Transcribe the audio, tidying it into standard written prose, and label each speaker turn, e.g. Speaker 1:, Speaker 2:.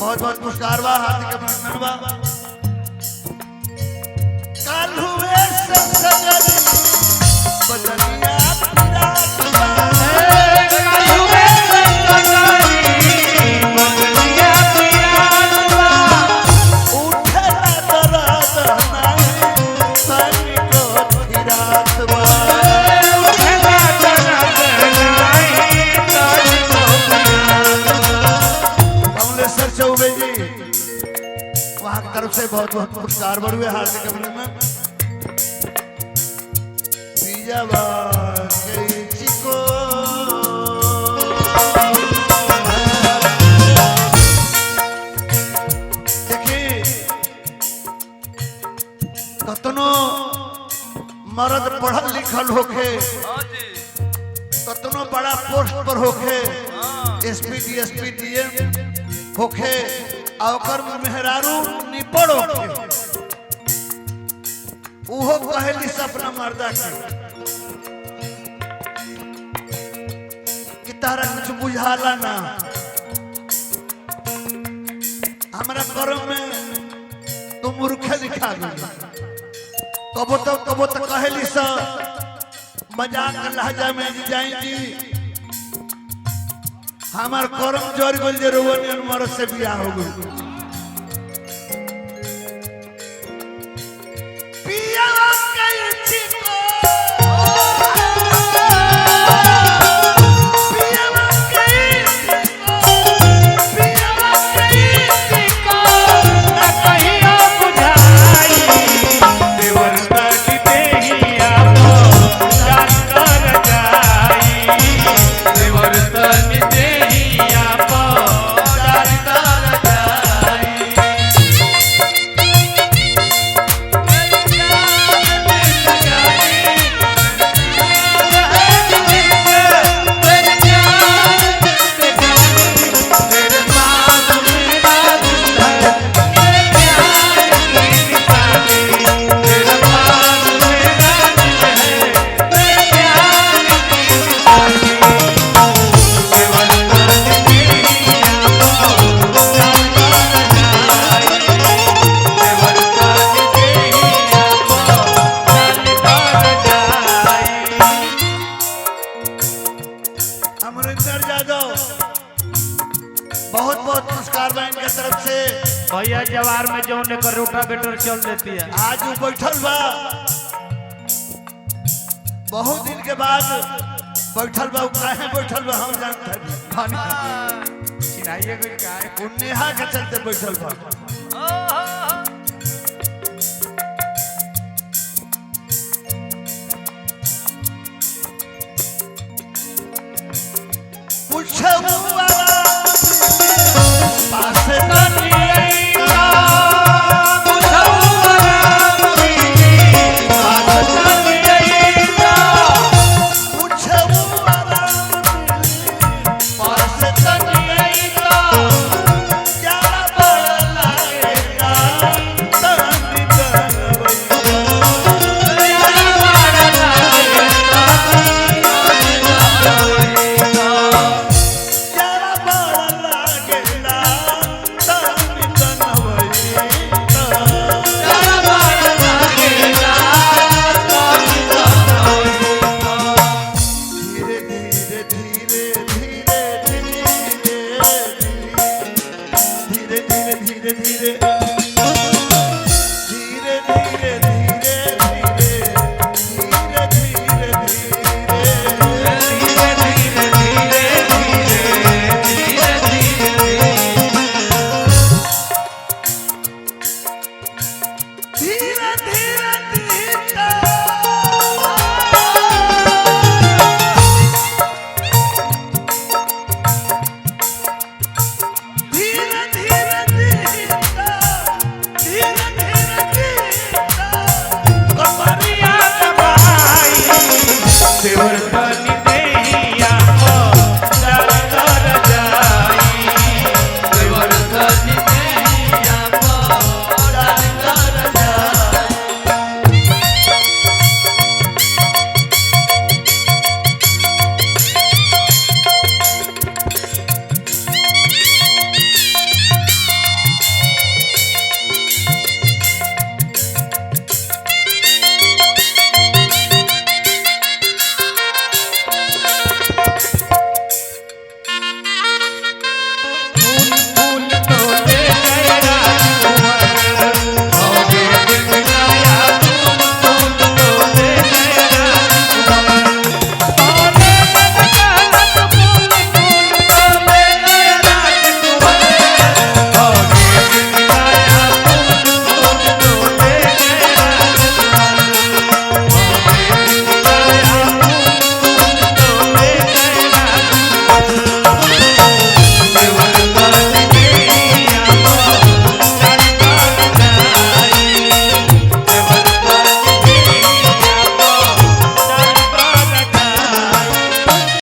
Speaker 1: बहुत बहुत पुरस्कार बा, हार्दिक अभिनंदन बा। काल हुए सगरी बदनिया पिरात बा, काल हुए सगरी बदनिया पिरात बा, उठला दरद नाही तनी को फिरात बा, उठला दरद नाही तनी को फिरात बा। कमलेश्वर चौबे जी वहाँ की तरफ से बहुत बहुत पुरस्कार बढ़ुए, हार्दिक अभिनंदन। चिको देखिए कतनो मर्द पढ़ल लिखल होके, कतनो बड़ा पोस्ट पर होके, एसपी डीएसपी डीएम होके, और मेहरारू निपड़ होके, उहो कहली सपना मर्दा कि तारा कुछ बुझाला ना, हमारा कर्म में तुम मूर्खे लिखा गई। कबो तो कहली सा मजाक लहजा में जाएंगी, हमार कर्म जोर गोल जे रोवन मर्द से बियाह हो गई। अमरिंदर यादव बहुत बहुत पुरस्कार बहन के तरफ से।
Speaker 2: भैया जवार में जो लेकर रोटावेटर चल देती है।
Speaker 1: आज वो बैठल बा, बहुत दिन के बाद बैठल बा। काहे बैठल बा हम जानते हैं,
Speaker 2: चिनाइए कोई काहे
Speaker 1: नेहा के चलते बैठल बा। धीरे धीरे